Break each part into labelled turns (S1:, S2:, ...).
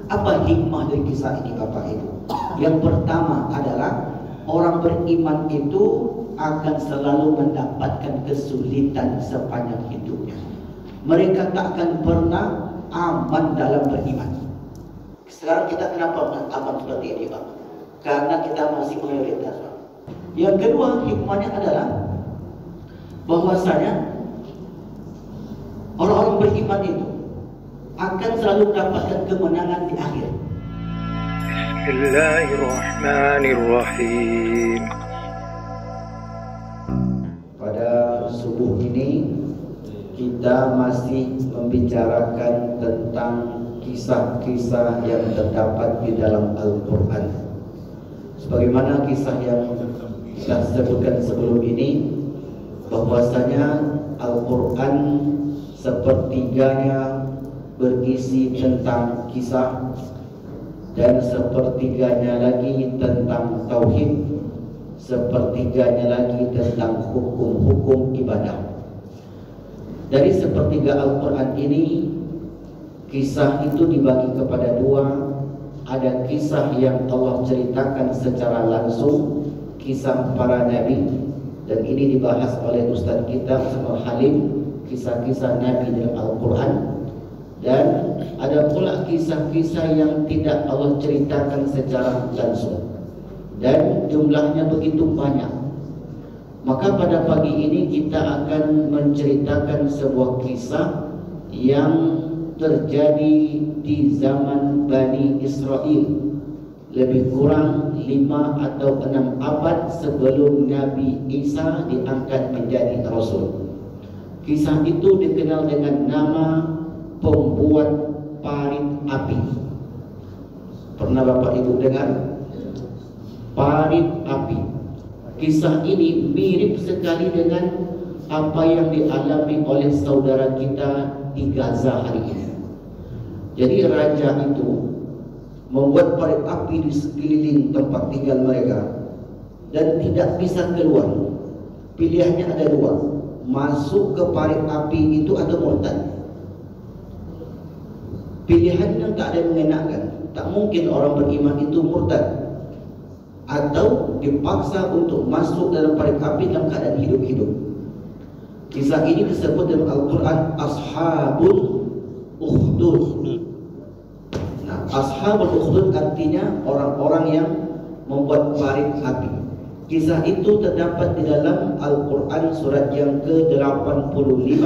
S1: Apa hikmah dari kisah ini Bapak Ibu? Yang pertama adalah orang beriman itu akan selalu mendapatkan kesulitan sepanjang hidupnya. Mereka tak akan pernah aman dalam beriman. Sekarang kita kenapa aman seperti ini Pak? Karena kita masih mayoritas Pak. Yang kedua hikmahnya adalah bahwasanya orang-orang beriman itu akan selalu mendapatkan kemenangan di akhir.
S2: Bismillahirrahmanirrahim.
S1: Pada subuh ini kita masih membicarakan tentang kisah-kisah yang terdapat di dalam Al-Quran. Sebagaimana kisah yang kita sebutkan sebelum ini, bahwasanya Al-Quran sepertiganya berisi tentang kisah dan sepertiganya lagi tentang tauhid, sepertiganya lagi tentang hukum-hukum ibadah. Dari sepertiga Al-Quran ini, kisah itu dibagi kepada dua. Ada kisah yang Allah ceritakan secara langsung, kisah para nabi, dan ini dibahas oleh Ustaz kita Ustaz Halim, kisah-kisah nabi dalam Al-Quran. Dan ada pula kisah-kisah yang tidak Allah ceritakan secara langsung, dan jumlahnya begitu banyak. Maka pada pagi ini kita akan menceritakan sebuah kisah yang terjadi di zaman Bani Israel, lebih kurang 5 atau 6 abad sebelum Nabi Isa diangkat menjadi Rasul. Kisah itu dikenal dengan nama pembuat parit api. Pernah Bapak Ibu dengar? Parit api. Kisah ini mirip sekali dengan apa yang dialami oleh saudara kita di Gaza hari ini. Jadi raja itu membuat parit api di sekeliling tempat tinggal mereka dan tidak bisa keluar. Pilihannya ada dua, masuk ke parit api itu atau murtad. Pilihan yang tak ada yang mengenakan. Tak mungkin orang beriman itu murtad atau dipaksa untuk masuk dalam parit api dalam keadaan hidup-hidup. Kisah ini disebut dalam Al-Quran Ashabul Ukhdud. Nah, Ashabul Ukhdud artinya orang-orang yang membuat parit api. Kisah itu terdapat di dalam Al-Quran surat yang ke-85,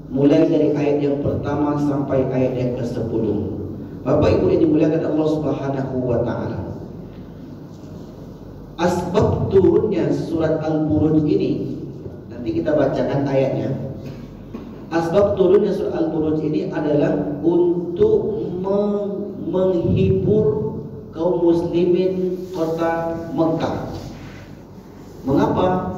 S1: mulai dari ayat yang pertama sampai ayat yang ke-10. Bapak Ibu yang dimuliakan Allah Subhanahu wa taala. Asbab turunnya surat Al-Buruj ini, nanti kita bacakan ayatnya. Asbab turunnya surat Al-Buruj ini adalah untuk menghibur kaum muslimin kota Mekah. Mengapa?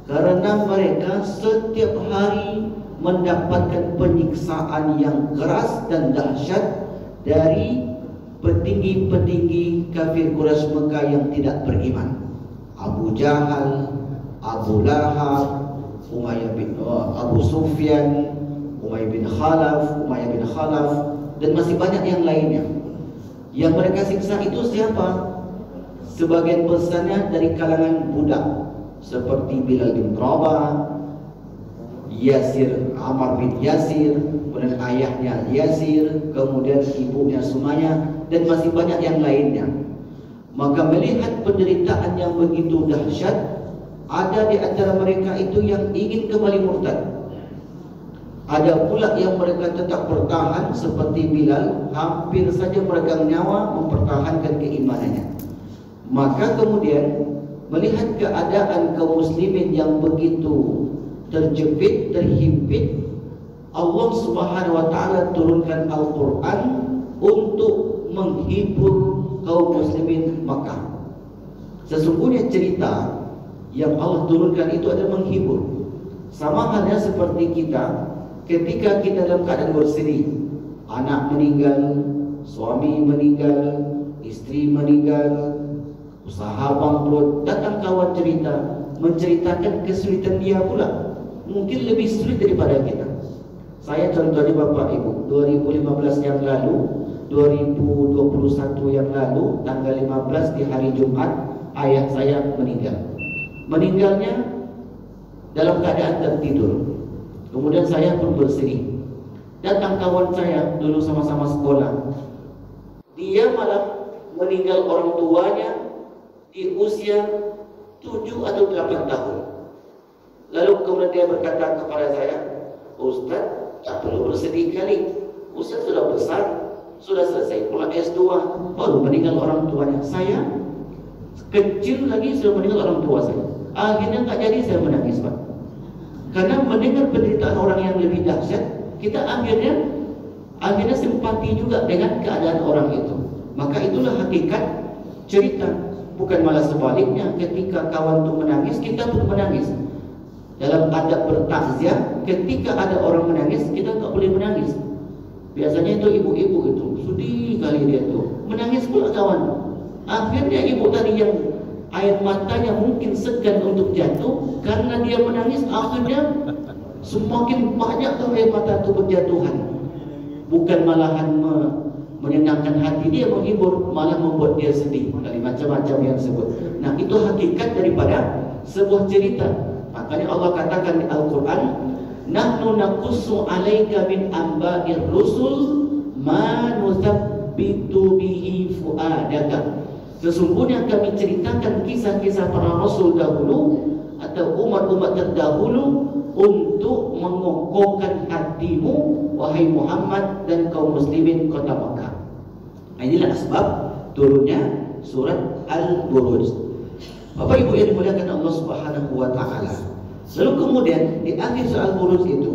S1: Karena mereka setiap hari mendapatkan penyiksaan yang keras dan dahsyat dari petinggi-petinggi kafir Quraisy Mekah yang tidak beriman. Abu Jahal, Abu Lahab, Abu Sufyan, Umayyah bin Khalaf, dan masih banyak yang lainnya. Yang mereka siksa itu siapa? Sebagian besarnya dari kalangan budak, seperti Bilal bin Rabah, Yasir, Ammar bin Yasir, kemudian ayahnya Yasir, kemudian ibunya Sumayyah, dan masih banyak yang lainnya. Maka melihat penderitaan yang begitu dahsyat, ada di antara mereka itu yang ingin kembali murtad. Ada pula yang mereka tetap bertahan seperti Bilal, hampir saja meregang nyawa mempertahankan keimanannya. Maka kemudian melihat keadaan kaum muslimin yang begitu terjepit, terhimpit, Allah Subhanahu wa taala turunkan Al-Qur'an untuk menghibur kaum muslimin Makkah. Sesungguhnya cerita yang Allah turunkan itu adalah menghibur. Sama halnya seperti kita ketika kita dalam keadaan bersedih, anak meninggal, suami meninggal, istri meninggal, usaha bangkrut, datang kawan cerita, menceritakan kesulitan dia pula, mungkin lebih sulit daripada kita. Saya contohnya Bapak Ibu, 2015 yang lalu 2021 yang lalu, tanggal 15 di hari Jumat, ayah saya meninggal. Meninggalnya dalam keadaan tertidur. Kemudian saya pun bersedih. Datang kawan saya dulu sama-sama sekolah. Dia malah meninggal orang tuanya di usia 7 atau 8 tahun. Lalu kemudian dia berkata kepada saya, Ustaz, tak perlu bersedih kali. Ustaz sudah besar, sudah selesai pula S2, baru meninggal orang tuanya. Saya kecil lagi sudah meninggal orang tua saya. Akhirnya tak jadi saya menangis, Pak. Karena mendengar penderitaan orang yang lebih dahsyat, kita akhirnya simpati juga dengan keadaan orang itu. Maka itulah hakikat cerita. Bukan malah sebaliknya, ketika kawan itu menangis, kita pun menangis. Dalam adab bertakziah, ketika ada orang menangis, kita tak boleh menangis. Biasanya itu ibu-ibu itu sedih kali dia itu, menangis pula kawan. Akhirnya ibu tadi yang air matanya mungkin segan untuk jatuh, karena dia menangis, akhirnya semakin banyak air mata itu berjatuhan. Bukan malahan menyenangkan hati dia, menghibur, malah membuat dia sedih. Macam-macam yang disebut. Nah, itu hakikat daripada sebuah cerita. Makanya Allah katakan di Al-Quran, nahnu naqussu alaika min amba'ir rusul ma nuthabbitu bihi fu'adaka. Sesungguhnya kami ceritakan kisah-kisah para rasul dahulu atau umat-umat terdahulu untuk mengokohkan hatimu, wahai Muhammad dan kaum muslimin kota Makkah. Inilah sebab turunnya surat Al-Buruj. Bapak Ibu yang dimuliakan Allah Subhanahu wa taala. Lalu kemudian di akhir surat Al-Buruj itu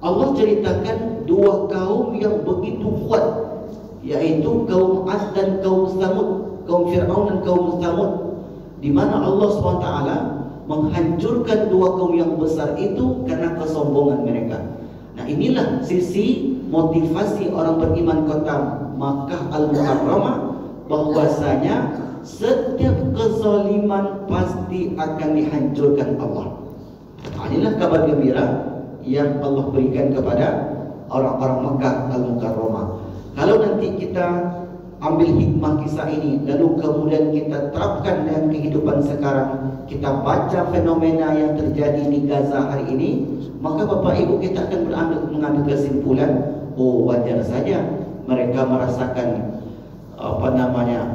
S1: Allah ceritakan dua kaum yang begitu kuat, yaitu kaum Ad dan kaum Tsamud, kaum Fir'aun dan kaum Tsamud, di mana Allah Subhanahu wa taala menghancurkan dua kaum yang besar itu karena kesombongan mereka. Nah, inilah sisi motivasi orang beriman kota Makkah Al-Mukarramah, bahwasanya setiap kezaliman pasti akan dihancurkan Allah. Inilah kabar gembira yang Allah berikan kepada orang-orang Makkah Al-Mukarramah. Kalau nanti kita ambil hikmah kisah ini, lalu kemudian kita terapkan dalam kehidupan sekarang, kita baca fenomena yang terjadi di Gaza hari ini, maka Bapak Ibu kita akan mengambil kesimpulan, oh wajar saja mereka merasakan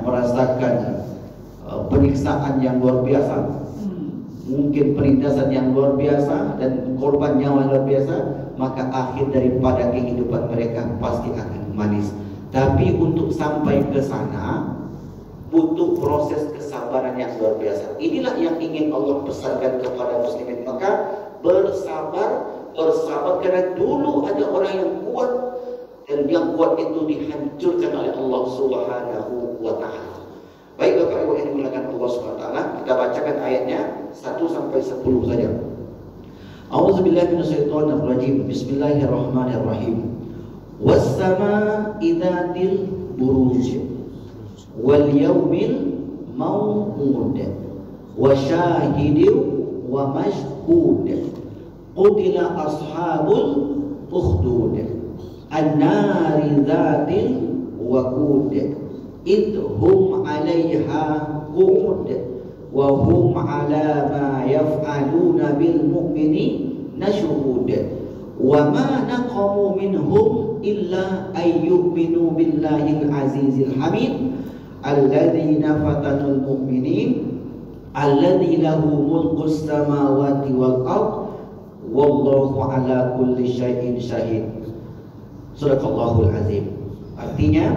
S1: merasakan penyiksaan yang luar biasa, mungkin penindasan yang luar biasa dan korban nyawa luar biasa, maka akhir daripada kehidupan mereka pasti akan manis. Tapi untuk sampai ke sana butuh proses kesabaran yang luar biasa. Inilah yang ingin Allah pesankan kepada muslimin. Maka bersabar karena dulu ada orang yang kuat, dan yang kuat itu dihancurkan oleh Allah Subhanahu wa taala. Baik Bapak Ibu yang dimuliakan Allah Subhanahu wa taala, kita bacakan ayatnya 1 sampai 10 saja. A'udzubillahi minasyaitonirrajim. Bismillahirrahmanirrahim. Was-samaa'i dzatil buruj wal yawmil maw'ud wa syahidin wa mashhud qutila ashabul ukhdud an-nari dzatil waqud idhum 'alaiha qu'ud wa hum 'ala ma yaf'aluna bil mu'minina syuhud wa ma naqamu minhum illa ayyuminu billahil azizil hamid alladzina fatanul mu'minin alladzi lahu mulkus samawati wal ard wallahu ala kulli syai'in syahid. Sadaqallahul azim. Artinya,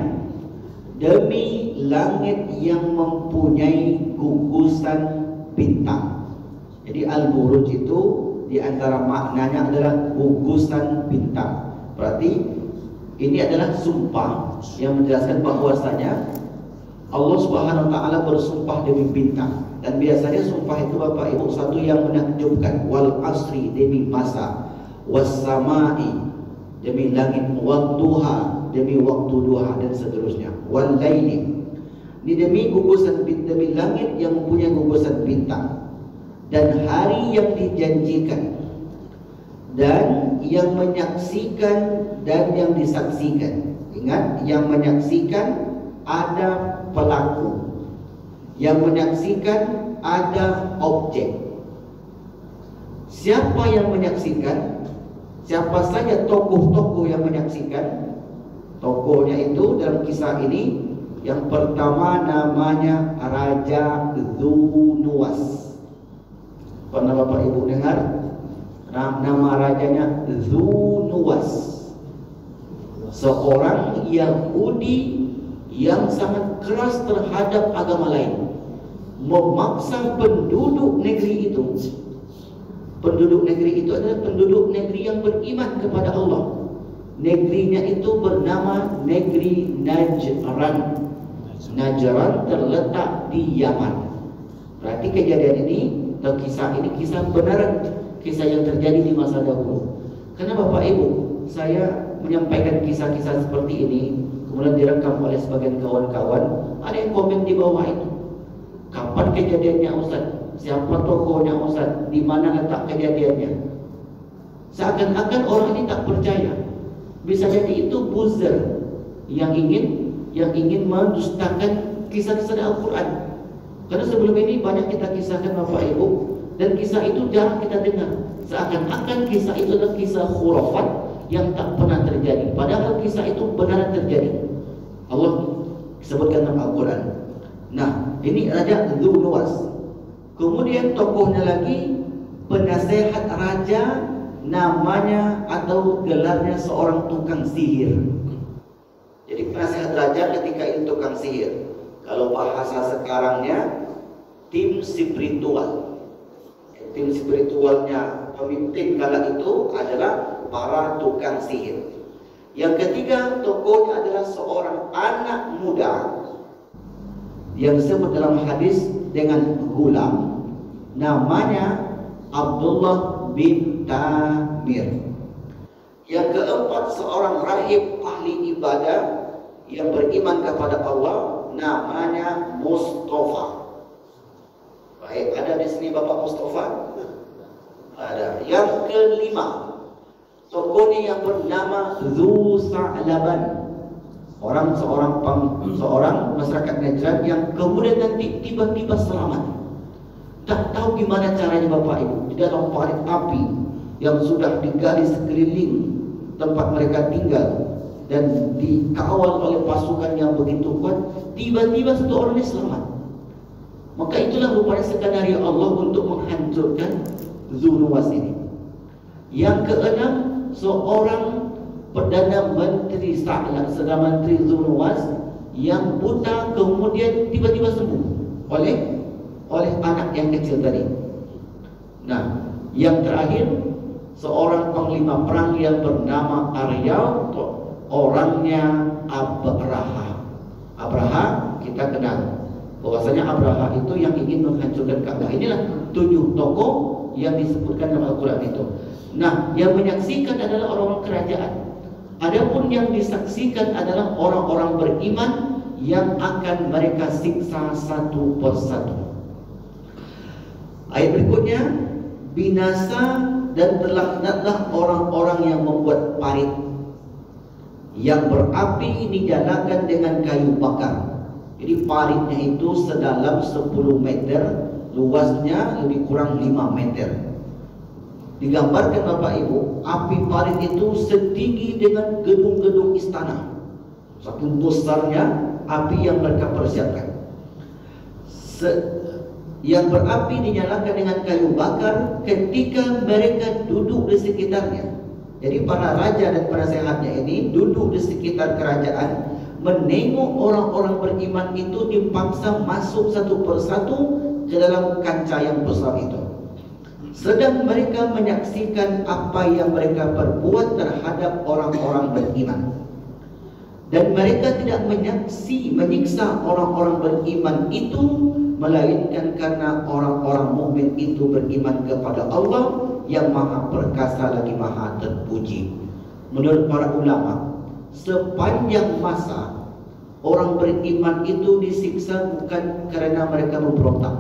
S1: demi langit yang mempunyai gugusan bintang. Jadi Al-Buruj itu di antara maknanya adalah gugusan bintang. Berarti ini adalah sumpah yang menjelaskan bahwasanya Allah Subhanahu wa taala bersumpah demi bintang. Dan biasanya sumpah itu Bapak Ibu satu yang menakjubkan. Wal asri demi masa, was samai demi langit, wad duha demi waktu duha, dan seterusnya. Wal laili ini demi gugusan demi langit yang mempunyai gugusan bintang, dan hari yang dijanjikan, dan yang menyaksikan dan yang disaksikan. Ingat, yang menyaksikan ada pelaku, yang menyaksikan ada objek. Siapa yang menyaksikan? Siapa saja tokoh-tokoh yang menyaksikan? Tokohnya itu dalam kisah ini, yang pertama namanya Raja Zunuwas. Pernah Bapak Ibu dengar nama rajanya Zunuwas? Seorang Yahudi yang sangat keras terhadap agama lain, memaksa penduduk negeri itu. Penduduk negeri itu adalah penduduk negeri yang beriman kepada Allah. Negerinya itu bernama negeri Najran. Najran terletak di Yaman. Berarti kejadian ini atau kisah ini kisah benaran, kisah yang terjadi di masa dahulu. Karena Bapak Ibu, saya menyampaikan kisah-kisah seperti ini, kemudian direkam oleh sebagian kawan-kawan, ada yang komen di bawah itu. Kapan kejadiannya Ustaz? Siapa tokohnya Ustaz? Di mana letak kejadiannya? Seakan-akan orang ini tak percaya. Bisa jadi itu buzzer yang ingin mendustakan kisah-kisah Al-Quran. Karena sebelum ini banyak kita kisahkan Bapak Ibu, dan kisah itu jarang kita dengar. Seakan-akan kisah itu adalah kisah khurafat yang tak pernah terjadi, padahal kisah itu benar terjadi. Allah sebutkan dalam Al-Quran. Nah, ini Raja Zunuwas. Kemudian tokohnya lagi penasehat raja, namanya atau gelarnya seorang tukang sihir. Jadi penasehat raja ketika itu tukang sihir. Kalau bahasa sekarangnya tim spiritual. Tim spiritualnya pemimpin kala itu adalah para tukang sihir. Yang ketiga tokohnya adalah seorang anak muda yang disebut dalam hadis dengan gulam, namanya Abdullah bin Tamir. Yang keempat seorang rahib ahli ibadah yang beriman kepada Allah, namanya Mustafa. Baik, ada di sini Bapak Mustafa? Ada. Yang kelima tokohnya yang bernama Zu Sa'laban, seorang masyarakat Najran yang kemudian nanti tiba-tiba selamat. Tak tahu gimana caranya Bapak Ibu, di dalam parit api yang sudah digali sekeliling tempat mereka tinggal dan dikawal oleh pasukan yang begitu kuat, tiba-tiba satu orang ini selamat. Maka itulah rupanya skenario Allah untuk menghancurkan Zunuwas ini. Yang keenam, seorang Perdana Menteri Perdana Menteri Zunuwas yang buta kemudian tiba-tiba sembuh oleh anak yang kecil tadi. Nah, yang terakhir seorang panglima perang yang bernama Arya, orangnya Abraha. Abraha kita kenal bahwasanya Abraha itu yang ingin menghancurkan Ka'bah. Inilah 7 tokoh yang disebutkan dalam Al-Quran itu. Nah, yang menyaksikan adalah orang-orang kerajaan. Adapun yang disaksikan adalah orang-orang beriman yang akan mereka siksa satu persatu. Ayat berikutnya, binasa dan terlaknatlah orang-orang yang membuat parit yang berapi dinyalakan dengan kayu bakar. Jadi paritnya itu sedalam 10 meter, luasnya lebih kurang 5 meter. Digambarkan Bapak Ibu, api parit itu setinggi dengan gedung-gedung istana. Saking besarnya api yang mereka persiapkan. Yang berapi dinyalakan dengan kayu bakar ketika mereka duduk di sekitarnya. Jadi para raja dan penasehatnya ini duduk di sekitar kerajaan, menengok orang-orang beriman itu dipaksa masuk satu persatu ke dalam kancah yang besar itu. Sedang mereka menyaksikan apa yang mereka perbuat terhadap orang-orang beriman. Dan mereka tidak menyiksa orang-orang beriman itu, melainkan karena orang-orang mukmin itu beriman kepada Allah yang maha perkasa lagi maha terpuji. Menurut para ulama, sepanjang masa orang beriman itu disiksa bukan karena mereka memberontak,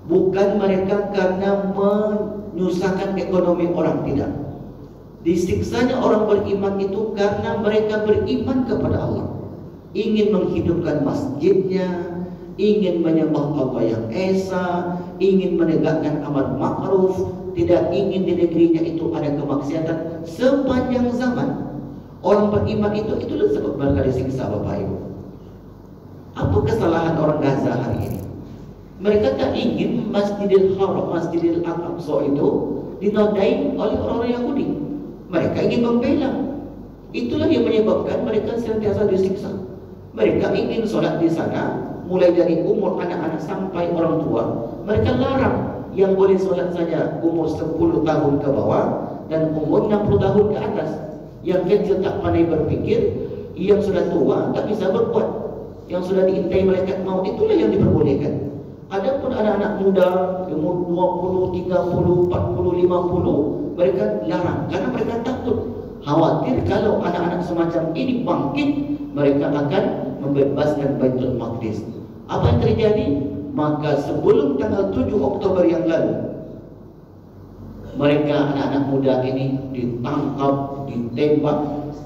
S1: bukan mereka karena menyusahkan ekonomi orang, tidak. Disiksanya orang beriman itu karena mereka beriman kepada Allah, ingin menghidupkan masjidnya, ingin menyembah Allah yang esa, ingin menegakkan amar ma'ruf, tidak ingin di negerinya itu ada kemaksiatan sepanjang zaman. Orang beriman itulah sebab mereka disiksa, Bapak Ibu. Apa kesalahan orang Gaza hari ini? Mereka tak ingin Masjidil Haram, Masjidil Aqsa itu dinodai oleh orang-orang Yahudi. Mereka ingin membela. Itulah yang menyebabkan mereka senantiasa disiksa. Mereka ingin sholat di sana, mulai dari umur anak-anak sampai orang tua. Mereka larang yang boleh sholat saja umur 10 tahun ke bawah dan umur 60 tahun ke atas. Yang kecil tak pandai berpikir, yang sudah tua tak bisa berbuat, yang sudah diintai malaikat maut, itulah yang diperbolehkan. Adapun anak-anak muda umur 20, 30, 40, 50, mereka larang karena mereka takut, khawatir kalau anak-anak semacam ini bangkit, mereka akan membebaskan Baitul Maqdis. Apa yang terjadi? Maka sebelum tanggal 7 Oktober yang lalu, mereka anak-anak muda ini ditangkap, ditembak.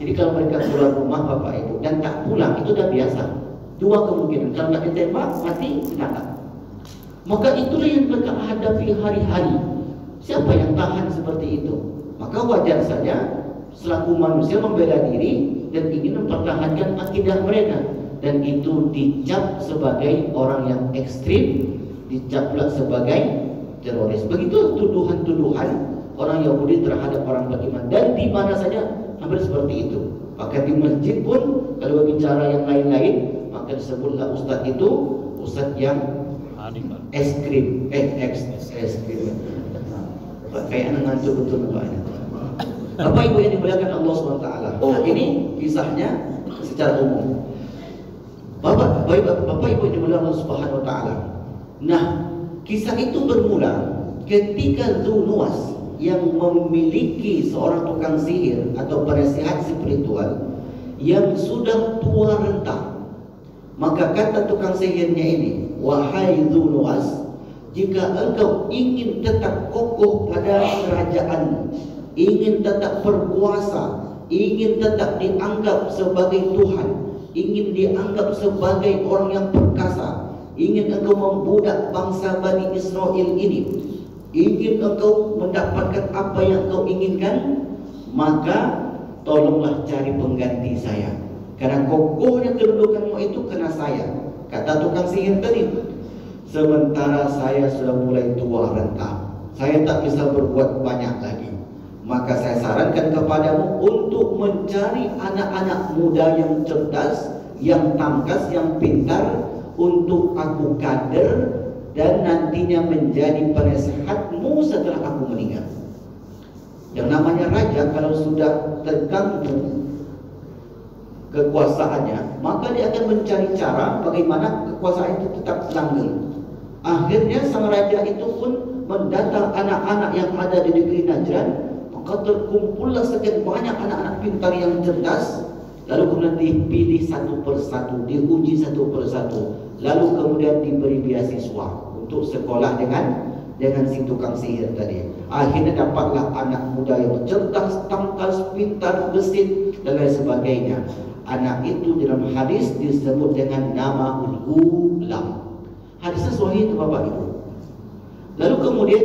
S1: Jadi kalau mereka keluar rumah Bapak Ibu dan tak pulang, itu dah biasa. Dua kemungkinan, kalau tak ditembak, mati, ditangkap. Maka itulah yang mereka hadapi hari-hari. Siapa yang tahan seperti itu? Maka wajar saja selaku manusia membela diri dan ingin mempertahankan akidah mereka. Dan itu dicap sebagai orang yang ekstrim, dicap pula sebagai teroris. Begitu tuduhan-tuduhan orang Yahudi terhadap orang beriman. Dan di mana saja hampir seperti itu. Bahkan di masjid pun kalau berbicara yang lain-lain, maka disebutlah ustadz itu ustadz yang ekstrim, ekstrim. Kayak anak ngantuk betul nampaknya. Bapak Ibu yang dimuliakan Allah SWT. Nah, ini kisahnya secara umum. Bapak Ibu yang dimuliakan Allah Subhanahu Wa Taala. Nah, kisah itu bermula ketika Zunuwas yang memiliki seorang tukang sihir atau penasihat spiritual yang sudah tua renta. Maka kata tukang sihirnya ini, wahai Zunuwas, jika engkau ingin tetap kokoh pada kerajaan, ingin tetap berkuasa, ingin tetap dianggap sebagai Tuhan, ingin dianggap sebagai orang yang perkasa, ingin engkau membudak bangsa Bani Israel ini, ingin engkau mendapatkan apa yang engkau inginkan, maka tolonglah cari pengganti saya. Karena kokohnya kedudukanmu itu kena saya. Kata tukang sihir tadi, sementara saya sudah mulai tua renta, saya tak bisa berbuat banyak lagi. Maka saya sarankan kepadamu untuk mencari anak-anak muda yang cerdas, yang tangkas, yang pintar, untuk aku kader dan nantinya menjadi penasehatmu setelah aku meninggal. Yang namanya raja kalau sudah terganggu kekuasaannya, maka dia akan mencari cara bagaimana kekuasaan itu tetap langgeng. Akhirnya sang raja itu pun mendatang anak-anak yang ada di negeri Najran. Maka terkumpullah sekian banyak anak-anak pintar yang cerdas. Lalu kemudian dipilih satu persatu, diuji satu persatu. Lalu kemudian diberi beasiswa untuk sekolah dengan si tukang sihir tadi. Akhirnya dapatlah anak muda yang cerdas, tangkas, pintar, gesit dan lain sebagainya. Anak itu dalam hadis disebut dengan nama Ghulam. Hadisnya sahih itu Bapak Ibu. Lalu kemudian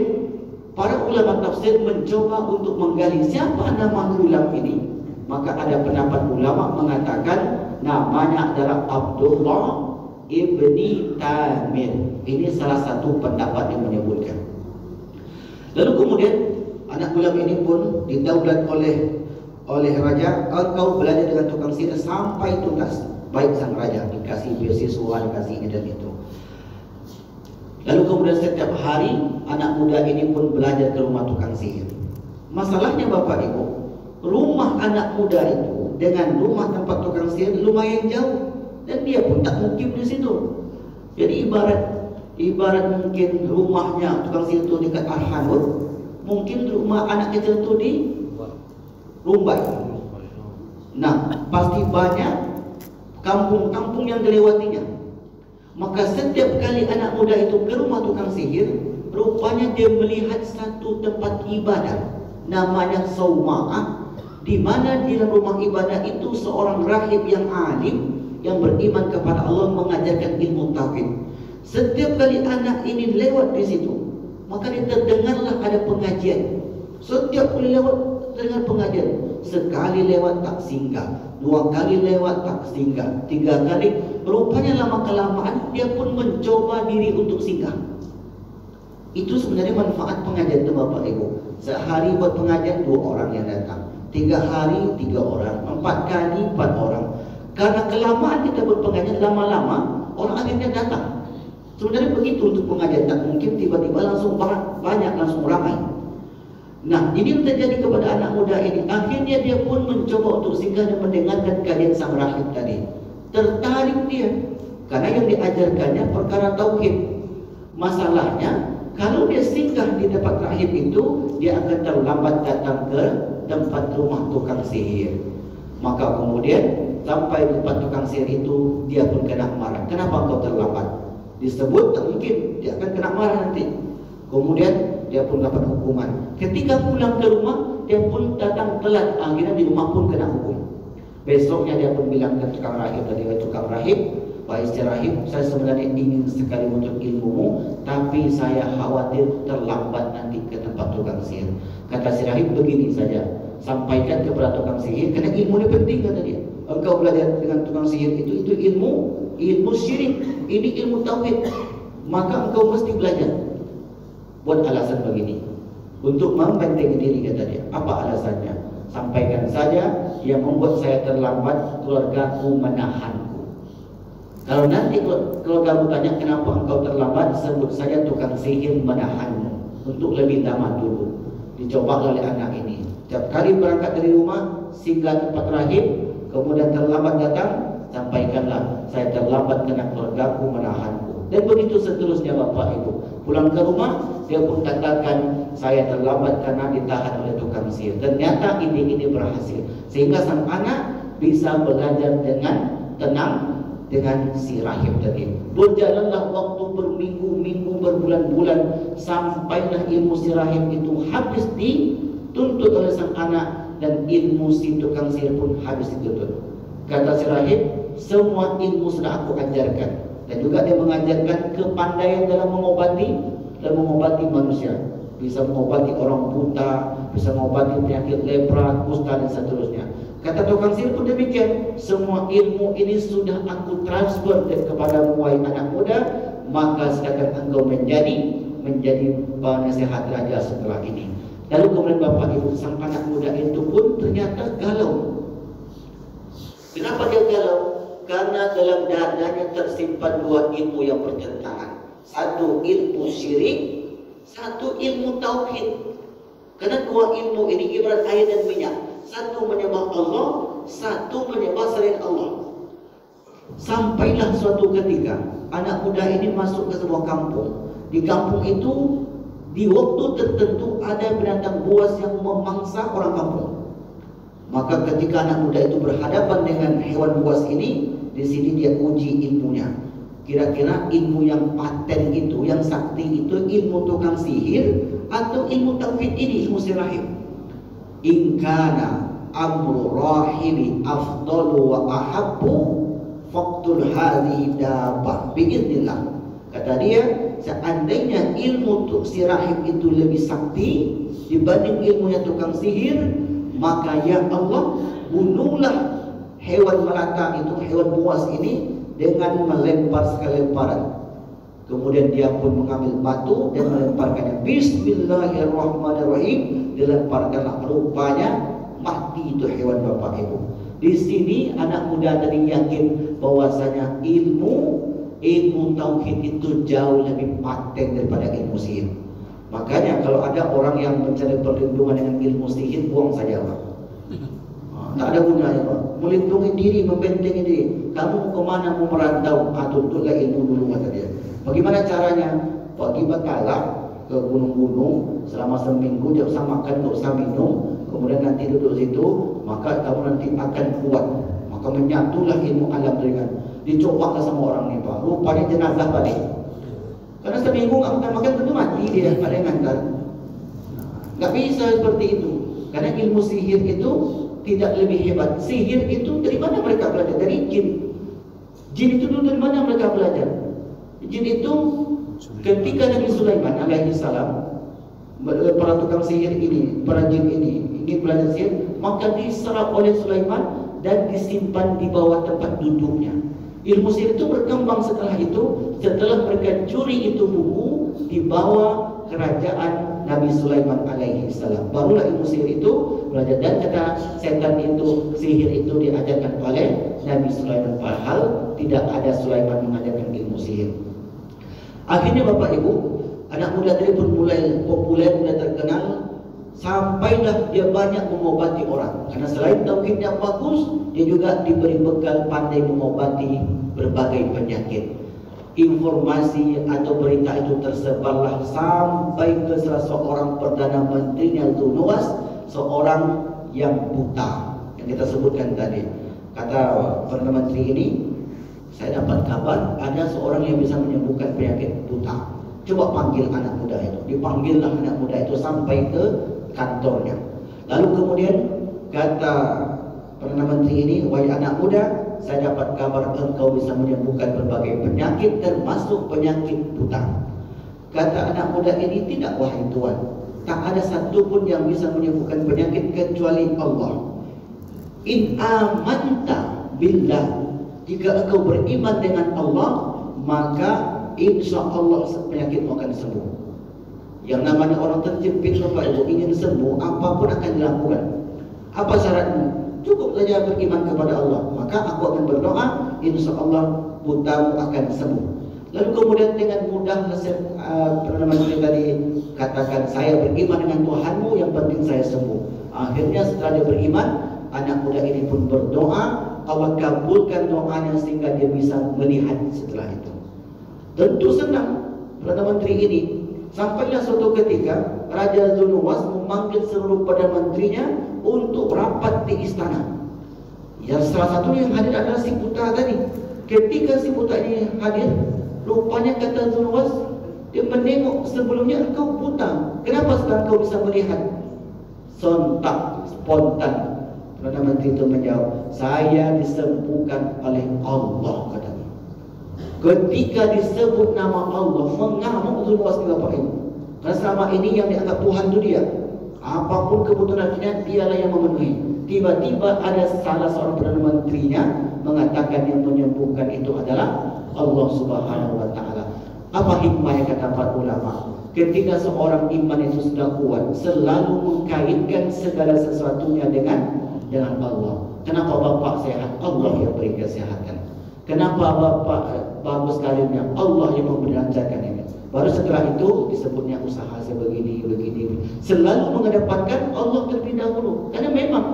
S1: para ulama tafsir mencoba untuk menggali siapa nama Ghulam ini. Maka ada pendapat ulama mengatakan namanya adalah Abdullah ibni Tamir. Ini salah satu pendapat yang menyebutkan. Lalu kemudian anak Ghulam ini pun didaulat oleh raja, engkau belajar dengan tukang sihir sampai tuntas. Baik sang raja, dikasih beasiswa, dikasih ini dan itu. Lalu kemudian setiap hari anak muda ini pun belajar ke rumah tukang sihir. Masalahnya Bapak Ibu, rumah anak muda itu dengan rumah tempat tukang sihir lumayan jauh dan dia pun tak mukim di situ. Jadi ibarat mungkin rumahnya tukang sihir itu dekat Al-Hanud, mungkin rumah anak kecil itu di Rumbai. Nah, pasti banyak kampung-kampung yang dilewatinya. Maka setiap kali anak muda itu ke rumah tukang sihir, rupanya dia melihat satu tempat ibadah namanya Sauma'ah, di mana di dalam rumah ibadah itu seorang rahib yang alim yang beriman kepada Allah mengajarkan ilmu tauhid. Setiap kali anak ini lewat di situ, maka dia terdengarlah ada pengajian. Setiap kali lewat dengar pengajian. Sekali lewat tak singgah, 2 kali lewat tak singgah, 3 kali. Rupanya lama kelamaan dia pun mencoba diri untuk singgah. Itu sebenarnya manfaat pengajian itu Bapak Ibu. Sehari buat pengajian 2 orang yang datang, 3 hari 3 orang, 4 kali 4 orang. Karena kelamaan kita berpengajian, lama-lama orang akhirnya datang. Sebenarnya begitu untuk pengajian, tak mungkin tiba-tiba langsung banyak, langsung ramai. Nah, ini yang terjadi kepada anak muda ini. Akhirnya dia pun mencoba untuk singgah dan mendengarkan kajian sang rahib tadi. Tertarik dia, karena yang diajarkannya perkara tauhid. Masalahnya, kalau dia singgah di tempat rahib itu, dia akan terlambat datang ke tempat rumah tukang sihir. Maka kemudian sampai di tempat tukang sihir itu, dia pun kena marah. Kenapa kau terlambat? Disebut tak mungkin, dia akan kena marah nanti. Kemudian dia pun dapat hukuman. Ketika pulang ke rumah, dia pun datang telat. Akhirnya di rumah pun kena hukum. Besoknya dia pun bilang ke tukang rahib tadi, tukang rahib, wahai si rahib, saya sebenarnya ingin sekali menuntut ilmumu, tapi saya khawatir terlambat nanti ke tempat tukang sihir. Kata si rahib, begini saja, sampaikan kepada tukang sihir, karena ilmu ini penting kata dia. Engkau belajar dengan tukang sihir itu ilmu syirik, ini ilmu tauhid, maka engkau mesti belajar. Buat alasan begini, untuk membentengi diri kata dia. Apa alasannya? Sampaikan saja, yang membuat saya terlambat, keluargaku menahanku. Kalau nanti keluargamu tanya kenapa engkau terlambat, sebut saja tukang sihir menahanmu untuk lebih lama dulu. Dicoba oleh anak ini. Setiap kali berangkat dari rumah, singgah tempat rahib, kemudian terlambat datang, sampaikanlah saya terlambat karena keluargaku menahanku. Dan begitu seterusnya Bapak Ibu. Pulang ke rumah, dia pun katakan saya terlambat karena ditahan oleh tukang sihir. Ternyata ini berhasil, sehingga sang anak bisa belajar dengan tenang dengan si rahib tadi. Berjalanlah waktu berminggu-minggu, berbulan-bulan, sampailah ilmu si rahib itu habis dituntut oleh sang anak, dan ilmu si tukang sihir pun habis dituntut. Kata si rahib, semua ilmu sudah aku ajarkan. Dan juga dia mengajarkan kepandaian dalam mengobati manusia. Bisa mengobati orang buta, bisa mengobati penyakit lepra, kusta dan seterusnya. Kata tukang sihir pun demikian, semua ilmu ini sudah aku transfer kepada wahai anak muda, maka silakan engkau menjadi penasehat raja setelah ini. Lalu kemudian Bapak Ibu, sang anak muda itu pun ternyata galau. Kenapa dia galau? Karena dalam dadanya tersimpan 2 ilmu yang bertentangan. Satu ilmu syirik, satu ilmu tauhid. Karena 2 ilmu ini ibarat air dan minyak. Satu menyembah Allah, satu menyembah selain Allah. Sampailah suatu ketika anak muda ini masuk ke sebuah kampung. Di kampung itu di waktu tertentu ada binatang buas yang memangsa orang kampung. Maka ketika anak muda itu berhadapan dengan hewan buas ini, di sini dia uji ilmunya. Kira-kira ilmu yang paten itu, yang sakti itu, ilmu tukang sihir atau ilmu tauhid ini, ilmu si rahib. In kana amru rahibi afdalu wa ahabbu faqtul hadhihi dabah biiznillah. Kata dia, seandainya ilmu untuk si rahib itu lebih sakti dibanding ilmunya tukang sihir, maka ya Allah, bunuhlah hewan melata itu, hewan buas ini dengan melempar sekali lemparan. Kemudian dia pun mengambil batu dan melemparkannya. Bismillahirrahmanirrahim. Dilemparkanlah, rupanya mati itu hewan Bapak Ibu. Di sini anak muda tadi yakin bahwasanya ilmu tauhid itu jauh lebih paten daripada ilmu sihir. Makanya kalau ada orang yang mencari perlindungan dengan ilmu sihir, buang saja Pak. Tak ada gunanya Pak. Melindungi diri, membentengi diri. Kamu mau kemana, mau merantau, tuntutlah ilmu dulu kata dia. Bagaimana caranya? Pergi bakalah ke gunung-gunung selama seminggu, tidak usah makan, tidak usah minum. Kemudian nanti duduk situ, maka kamu nanti akan kuat. Maka menyatulah ilmu alam dengan. Dicoba sama orang ini Pak. Rupanya jenazah balik. Karena seminggu nggak makan tentu mati dia, ada yang ngantar. Nggak bisa seperti itu. Karena ilmu sihir itu tidak lebih hebat. Sihir itu dari mana mereka belajar? Dari jin. Jin itu dulu dari mana mereka belajar? Jin itu ketika Nabi Sulaiman alaihi salam, para tukang sihir ini, para jin ini ingin belajar sihir, maka diserap oleh Sulaiman dan disimpan di bawah tempat duduknya. Ilmu sihir itu berkembang setelah itu, setelah mereka curi itu buku di bawah kerajaan Nabi Sulaiman alaihi salam. Barulah ilmu sihir itu belajar. Dan kata setan itu, sihir itu diajarkan oleh Nabi Sulaiman, padahal tidak ada Sulaiman mengajarkan ilmu sihir. Akhirnya Bapak Ibu, anak muda tadi pun mulai populer, mulai terkenal, sampailah dia banyak mengobati orang. Karena selain tauhidnya bagus, dia juga diberi bekal pandai mengobati berbagai penyakit. Informasi atau berita itu tersebarlah sampai ke salah seorang Perdana Menterinya Zunuwas, seorang yang buta yang kita sebutkan tadi. Kata Perdana Menteri ini, saya dapat kabar ada seorang yang bisa menyembuhkan penyakit buta. Coba panggil anak muda itu. Dipanggillah anak muda itu sampai ke kantornya. Lalu kemudian kata Perdana Menteri ini, wahai anak muda, saya dapat kabar engkau bisa menyembuhkan berbagai penyakit termasuk penyakit buta. Kata anak muda ini, tidak wahai Tuan, tak ada satupun yang bisa menyembuhkan penyakit kecuali Allah. In amanta billah, jika engkau beriman dengan Allah, maka insya Allah penyakitmu akan sembuh. Yang namanya orang terjepit Bapak Ibu ingin sembuh, apapun akan dilakukan. Apa syaratnya? Cukup saja beriman kepada Allah, maka aku akan berdoa, insya Allah butamu akan sembuh. Lalu kemudian dengan mudah Perdana Menteri tadi katakan, saya beriman dengan Tuhanmu, yang penting saya sembuh. Akhirnya setelah dia beriman, anak muda ini pun berdoa, Allah kabulkan doanya sehingga dia bisa melihat setelah itu. Tentu senang Perdana Menteri ini. Sampailah suatu ketika Raja Zunuwas memanggil seluruh Perdana Menterinya untuk rapat di istana. Yang salah satu yang hadir adalah si buta tadi. Ketika si buta ini hadir, rupanya kata Zunuwas, dia menengok, sebelumnya engkau buta, kenapa sekarang kau bisa melihat? Sontak, spontan Perdana Menteri itu menjawab, saya disembuhkan oleh Allah, katanya. Ketika disebut nama Allah, mengamuk Zunuwas di Bapak Ibu. Karena selama ini yang dianggap Tuhan itu dia. Apapun kebutuhannya, dialah yang memenuhi. Tiba-tiba ada salah seorang Perdana Menterinya mengatakan yang menyembuhkan itu adalah Allah Subhanahu wa Ta'ala. Apa hikmahnya kata para ulama? Ketika seorang iman itu sudah kuat, selalu mengkaitkan segala sesuatunya dengan Allah. Kenapa Bapak sehat? Allah yang beri kesehatan. Kenapa Bapak bagus karirnya? Allah yang membelanjakan ini. Baru setelah itu disebutnya usaha sebegini, begini. Selalu mengedepankan Allah terlebih dahulu. Karena memang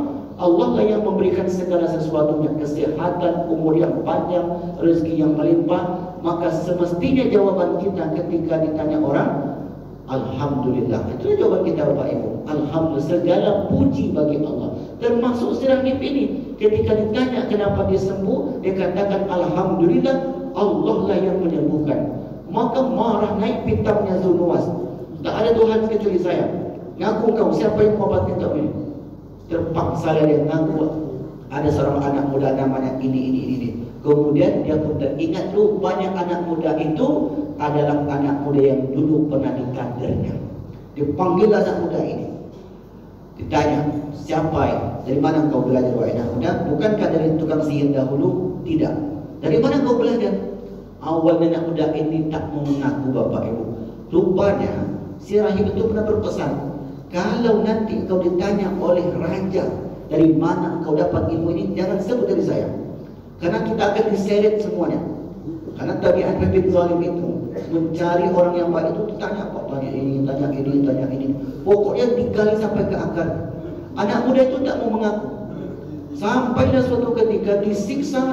S1: Allah lah yang memberikan segala sesuatunya, kesehatan, umur yang panjang, rezeki yang melimpah. Maka semestinya jawaban kita ketika ditanya orang, Alhamdulillah. Itulah jawaban kita Bapak Ibu. Alhamdulillah, segala puji bagi Allah. Termasuk sedang ini. Ketika ditanya kenapa dia sembuh, dia katakan Alhamdulillah, Allah lah yang menyembuhkan. Maka marah naik pitamnya Zunuwas. Tak ada Tuhan kecuali saya. Ngaku kau, siapa yang mengobati kau ini? Terpaksa dia ngaku. Ada seorang anak muda namanya ini. Kemudian dia pun teringat banyak anak muda itu adalah anak muda yang dulu pernah dikadernya. Dipanggil anak muda ini. Ditanya, siapa ya? Dari mana kau belajar wahai anak muda? Bukankah dari tukang sihir dahulu? Tidak. Dari mana kau belajar? Awalnya anak muda ini tak mau mengaku Bapak Ibu. Rupanya si rahib itu pernah berpesan, kalau nanti kau ditanya oleh raja dari mana kau dapat ilmu ini, jangan sebut dari saya. Karena kita akan diseret semuanya. Karena tabiat pemimpin zalim itu mencari orang yang baik itu ditanya apa? Tanya ini. Pokoknya digali sampai ke akar. Anak muda itu tak mau mengaku. Sampailah suatu ketika disiksa.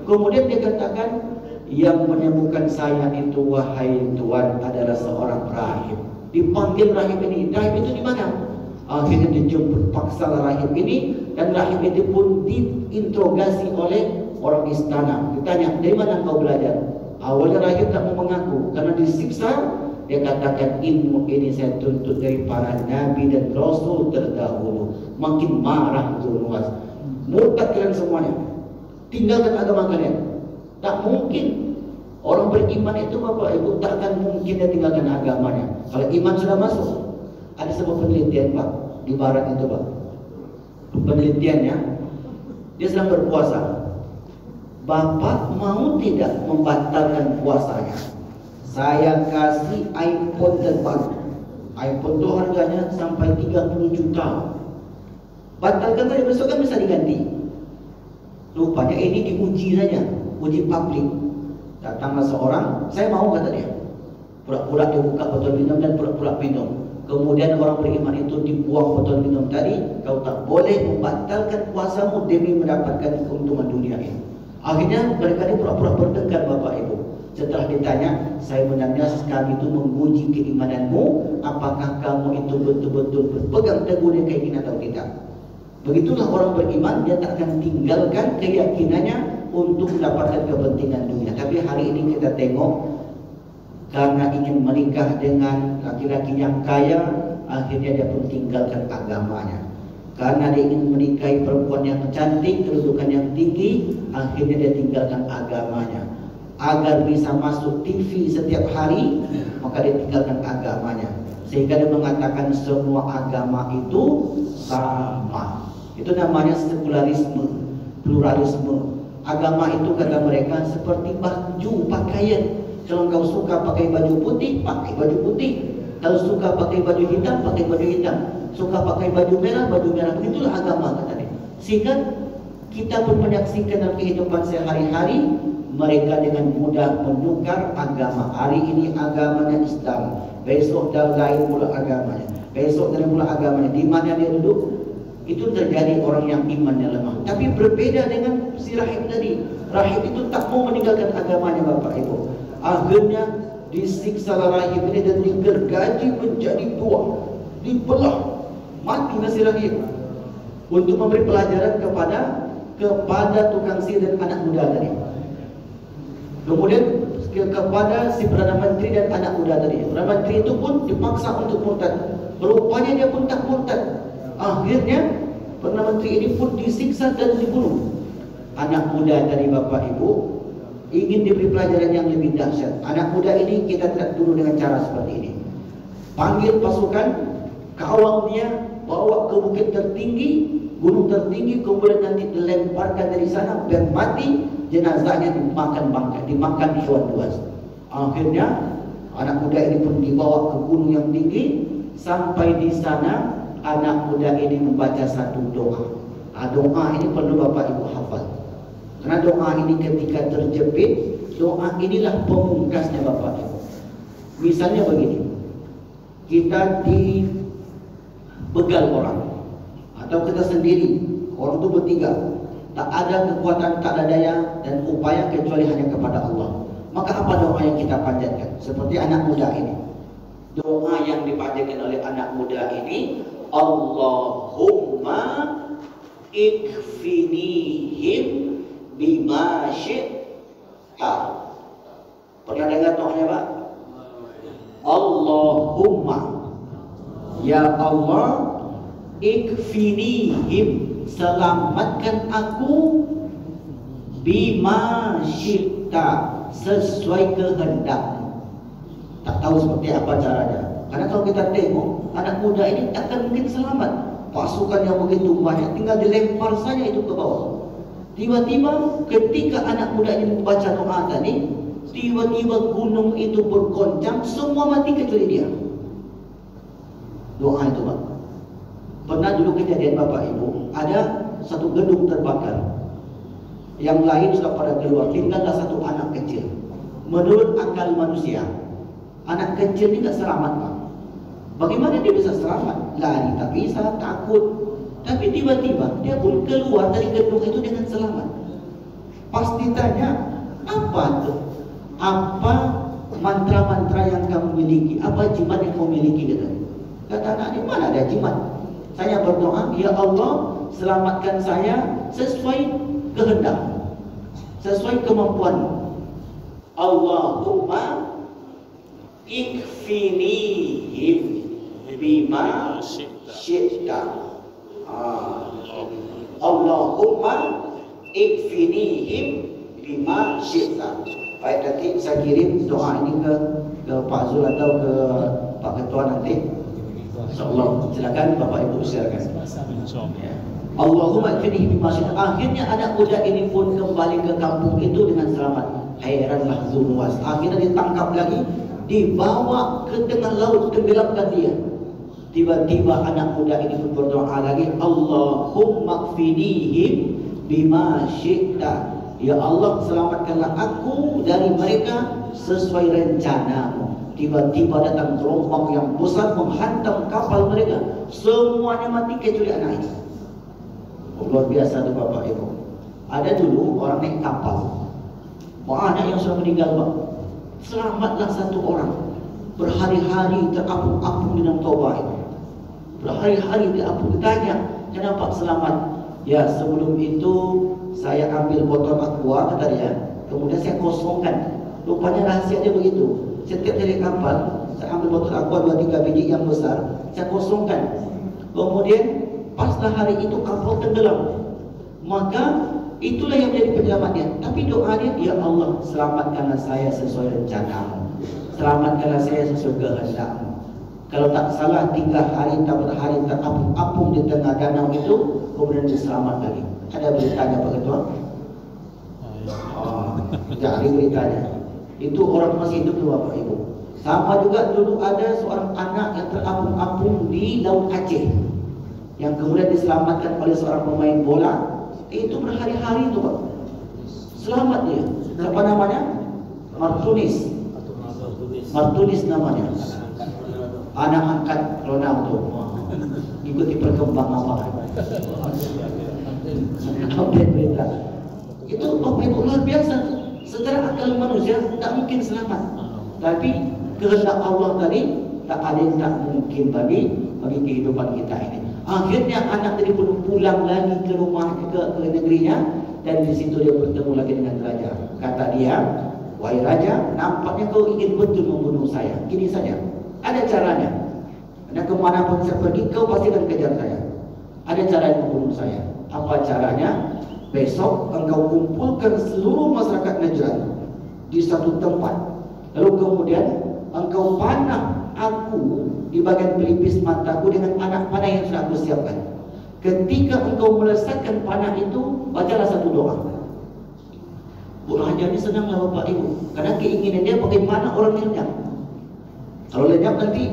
S1: Kemudian dia katakan, yang menyembuhkan saya itu wahai Tuan adalah seorang rahib. Dipanggil rahib ini. Rahib itu di mana? Akhirnya dijemput paksa rahib ini, dan rahib itu pun diinterogasi oleh orang istana. Ditanya, dari mana kau belajar? Awalnya rahib tak mau mengaku karena disiksa. Dia katakan, ilmu ini saya tuntut dari para nabi dan rasul terdahulu. Makin marah Ibnu Baz. Murtad kalian semuanya, tinggalkan agama kalian. Tak mungkin orang beriman itu Bapak Ibu, takkan mungkin dia tinggalkan agamanya. Kalau iman sudah masuk, ada sebuah penelitian Pak di barat itu Pak. Penelitiannya, dia sedang berpuasa. Bapak mau tidak membatalkan puasanya? Saya kasih iPhone terbaru. iPhone itu harganya sampai 30 juta. Batalkan saja, besok kan bisa diganti. Rupanya ini diuji saja, uji publik. Datanglah seorang, saya mau kata dia. Pura-pura dia buka botol minum dan pura-pura minum. Kemudian orang beriman itu dibuang botol minum tadi. Kau tak boleh membatalkan puasamu demi mendapatkan keuntungan dunia ini. Akhirnya mereka ini pura-pura bertengkar Bapak Ibu. Setelah ditanya, saya menanya kami itu menguji keimananmu, apakah kamu itu betul-betul berpegang teguh dengan keinginan atau tidak. Begitulah orang beriman, dia tak akan tinggalkan keyakinannya untuk mendapatkan kepentingan dunia. Tapi hari ini kita tengok, karena ingin menikah dengan laki-laki yang kaya, akhirnya dia pun tinggalkan agamanya. Karena dia ingin menikahi perempuan yang cantik, kedudukan yang tinggi, akhirnya dia tinggalkan agamanya. Agar bisa masuk TV setiap hari, maka dia tinggalkan agamanya. Sehingga dia mengatakan semua agama itu sama. Itu namanya sekularisme, pluralisme. Agama itu kata mereka seperti baju pakaian. Kalau kau suka pakai baju putih, pakai baju putih. Kalau suka pakai baju hitam, pakai baju hitam. Suka pakai baju merah, baju merah. Begitulah agama kata dia. Sehingga kita pun menyaksikan dalam kehidupan sehari-hari, mereka dengan mudah menukar agama. Hari ini agamanya Islam, besok dan lain pula agamanya, besok dan pula agamanya. Di mana dia duduk, itu terjadi orang yang imannya lemah. Tapi berbeda dengan si rahib tadi. Rahib itu tak mau meninggalkan agamanya Bapak Ibu. Akhirnya disiksa rahib ini dan digergaji menjadi dua, dibelah, mati si rahib untuk memberi pelajaran kepada tukang sihir dan anak muda tadi. Kemudian kepada si Perdana Menteri dan anak muda tadi. Perdana Menteri itu pun dipaksa untuk murtad. Rupanya dia pun tak murtad. Akhirnya Perdana Menteri ini pun disiksa dan dibunuh. Anak muda tadi Bapak Ibu ingin diberi pelajaran yang lebih dahsyat. Anak muda ini kita tidak dulu dengan cara seperti ini. Panggil pasukan, kawal dia, bawa ke bukit tertinggi, gunung tertinggi, kemudian nanti dilemparkan dari sana biar mati. Jenazahnya dimakan bangkai, dimakan hewan buas. Akhirnya anak muda ini pun dibawa ke gunung yang tinggi. Sampai di sana anak muda ini membaca satu doa. Doa ini perlu Bapak Ibu hafal. Karena doa ini ketika terjepit, doa inilah pemungkasnya Bapak Ibu. Misalnya begini, kita dibegal orang, atau kita sendiri, orang itu bertiga. Tak ada kekuatan, tak ada daya dan upaya kecuali hanya kepada Allah. Maka apa doa yang kita panjatkan? Seperti anak muda ini. Doa yang dipanjatkan oleh anak muda ini, Allahumma ikfinihim bima syi'ta. Pernah dengar doanya Pak? Allahumma, ya Allah, ikfinihim, selamatkan aku, bima syi'ta, sesuai kehendakmu. Tak tahu seperti apa caranya. Karena kalau kita tengok, anak muda ini takkan mungkin selamat. Pasukan yang begitu banyak tinggal dilempar saja itu ke bawah. Tiba-tiba ketika anak muda ini membaca doa tadi, tiba-tiba gunung itu bergoncang, semua mati kecuali dia. Doa itu Pak. Pernah dulu kejadian Bapak Ibu, ada satu gedung terbakar, yang lain sudah pada keluar, tinggallah satu anak kecil. Menurut akal manusia, anak kecil ini tidak selamat Pak. Bagaimana dia bisa selamat? Lari tak bisa, takut. Tapi tiba-tiba dia pun keluar dari gedung itu dengan selamat. Pas ditanya, apa tuh? Apa mantra-mantra yang kamu miliki? Apa jimat yang kamu miliki? Kata anak, di mana ada jimat? Saya berdoa, ya Allah, selamatkan saya sesuai kehendak, sesuai kemampuan. Allahumma ikfinihim bima syi'ta. Allahumma ikfinihim bima syi'ta. Baik, nanti saya kirim doa ini ke Pak Zul atau ke Pak Ketua nanti. InsyaAllah. Silakan Bapak Ibu silakan. Ya. Allahumma ikfinihim bima syi'ta. Akhirnya anak muda ini pun kembali ke kampung itu dengan selamat. Hairanlah Zunuwas. Akhirnya ditangkap lagi, dibawa ke tengah laut, tenggelamkan dia. Tiba-tiba anak muda ini pun berdoa lagi, Allahumma kfinihim bima syi'ta. Ya Allah, selamatkanlah aku dari mereka sesuai rencanamu. Tiba-tiba datang gelombang yang besar menghantam kapal mereka. Semuanya mati kecuali anak itu. Luar biasa tuh Bapak Ibu. Ada dulu orang naik kapal, anak yang sudah meninggal, Pak. Selamatlah satu orang. Berhari-hari terapung-apung dengan toba itu. Berhari-hari diapung. Ditanya, kenapa selamat? Ya, sebelum itu saya ambil botol aqua, kata dia. Kemudian saya kosongkan. Rupanya rahasianya begitu. Setiap dari kapal, saya ambil botol aqua 2-3 biji yang besar, saya kosongkan. Kemudian paslah hari itu kapal tenggelam. Maka itulah yang menjadi penyelamatnya. Tapi doanya, ya Allah, selamatkanlah saya sesuai rencanamu. Selamatkanlah saya sesuai kehendakmu. Kalau tak salah 3 hari tak berhari terapung-apung di tengah danau itu, kemudian diselamat lagi. Ada beritanya Pak Ketua? Tidak ada beritanya. Itu orang masih hidup tuh Bapak Ibu. Sama juga dulu ada seorang anak yang terapung-apung di Laut Aceh, yang kemudian diselamatkan oleh seorang pemain bola. Itu berhari-hari itu Pak. Selamat dia. Siapa namanya? Martunis. Martunis namanya. Anak angkat Ronaldo. Ikuti perkembangan apa? Update berita. Itu Bapak Ibu luar biasa. Secara akal manusia tak mungkin selamat. Tapi kehendak Allah tadi tak ada yang tak mungkin bagi kehidupan kita ini. Akhirnya anak tadi pun pulang lagi ke rumah, ke negerinya, dan di situ dia bertemu lagi dengan raja. Kata dia, wahai raja, nampaknya kau ingin betul membunuh saya. Gini saja, ada caranya. Dan kemanapun saya pergi, kau pasti akan kejar saya. Ada cara yang membunuh saya. Apa caranya? Besok engkau kumpulkan seluruh masyarakat Najran di satu tempat. Lalu kemudian engkau panah aku di bagian pelipis mataku dengan anak panah yang sudah aku siapkan. Ketika engkau melesatkan panah itu, bacalah satu doa. Bu Raja ini senanglah Bapak Ibu, karena keinginan dia bagaimana orang lenyap. Kalau lenyap nanti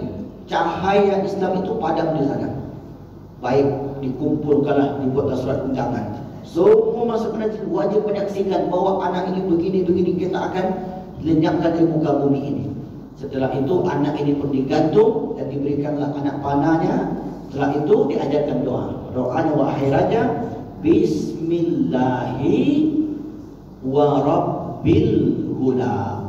S1: cahaya Islam itu padam di sana. Baik, dikumpulkanlah, dibuatlah surat undangan. Semua masyarakat Najran wajib menyaksikan bahwa anak ini begini-begini, kita akan lenyapkan dari muka bumi ini. Setelah itu anak ini pun digantung dan diberikanlah anak panahnya. Setelah itu diajarkan doa. Doanya, wahai raja, Bismillahi wa Rabbil Ghulam.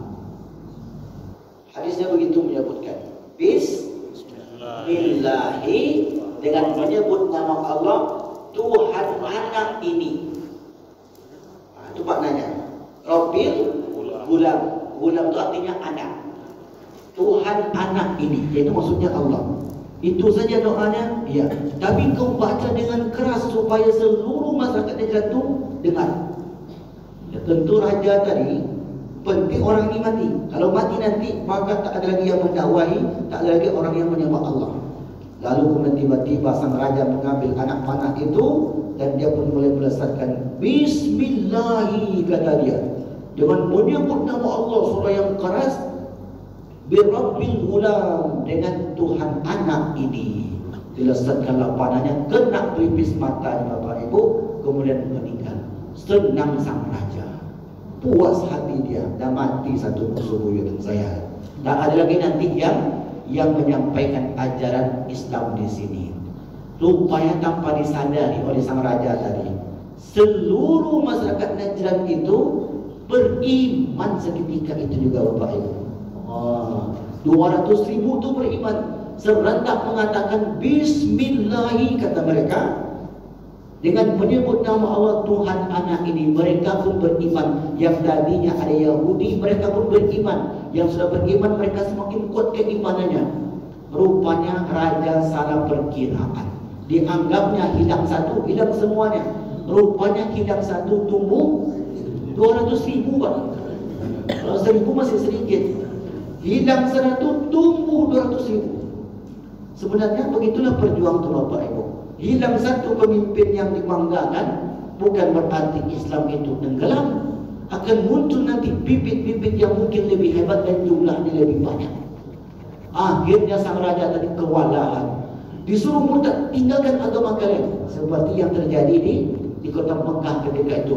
S1: Hadisnya begitu menyebutkan. Bismillahi, dengan menyebut nama Allah, Tuhan anak ini. Itu maknanya. Rabbil Ghulam. Ghulam itu artinya anak. Tuhan anak ini, yaitu maksudnya Allah. Itu saja doanya, ya. Tapi kau baca dengan keras supaya seluruh masyarakat Najran itu dengar. Ya, tentu raja tadi penting orang ini mati. Kalau mati nanti maka tak ada lagi yang mendakwahi, tak ada lagi orang yang menyembah Allah. Lalu kemudian tiba-tiba sang raja mengambil anak panah itu dan dia pun mulai melesatkan Bismillahi, kata dia, dengan menyebut nama Allah surah yang keras, Birabbil Ghulam, dengan Tuhan anak ini. Dilesatkanlah panahnya, kena pelipis mata Bapak Ibu, kemudian meninggal. Senang sang raja, puas hati dia, dan mati satu musuh buyut saya. Tak ada lagi nanti yang menyampaikan ajaran Islam di sini. Rupanya tanpa disadari oleh sang raja tadi, seluruh masyarakat Najran itu beriman seketika itu juga Bapak Ibu. 200.000 itu beriman, serentak mengatakan Bismillahi, kata mereka. Dengan menyebut nama Allah Tuhan anak ini, mereka pun beriman. Yang tadinya ada Yahudi, mereka pun beriman. Yang sudah beriman, mereka semakin kuat keimanannya. Rupanya raja salah perkiraan. Dianggapnya hilang satu, hilang semuanya. Rupanya hilang satu, tumbuh 200.000 Pak. Kalau 1.000 masih sedikit. Hilang 100, tumbuh 200.000. Sebenarnya begitulah perjuangan itu Bapak Ibu. Hilang satu pemimpin yang dibanggakan, bukan berarti Islam itu tenggelam. Akan muncul nanti bibit-bibit yang mungkin lebih hebat dan jumlahnya lebih banyak. Akhirnya sang raja tadi kewalahan, disuruh murtad, tinggalkan agama kalian. Seperti yang terjadi di kota Mekah ketika itu.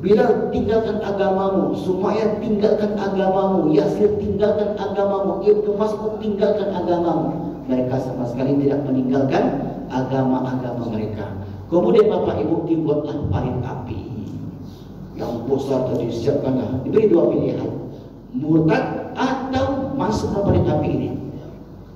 S1: Bilal, tinggalkan agamamu. Sumayyah, tinggalkan agamamu. Yasir, tinggalkan agamamu. Ibnu Mas'ud, tinggalkan agamamu. Mereka sama sekali tidak meninggalkan agama-agama mereka. Kemudian Bapak Ibu dibuatlah parit api yang besar tadi, disiapkanlah. Diberi dua pilihan, murtad atau masuk ke parit api ini.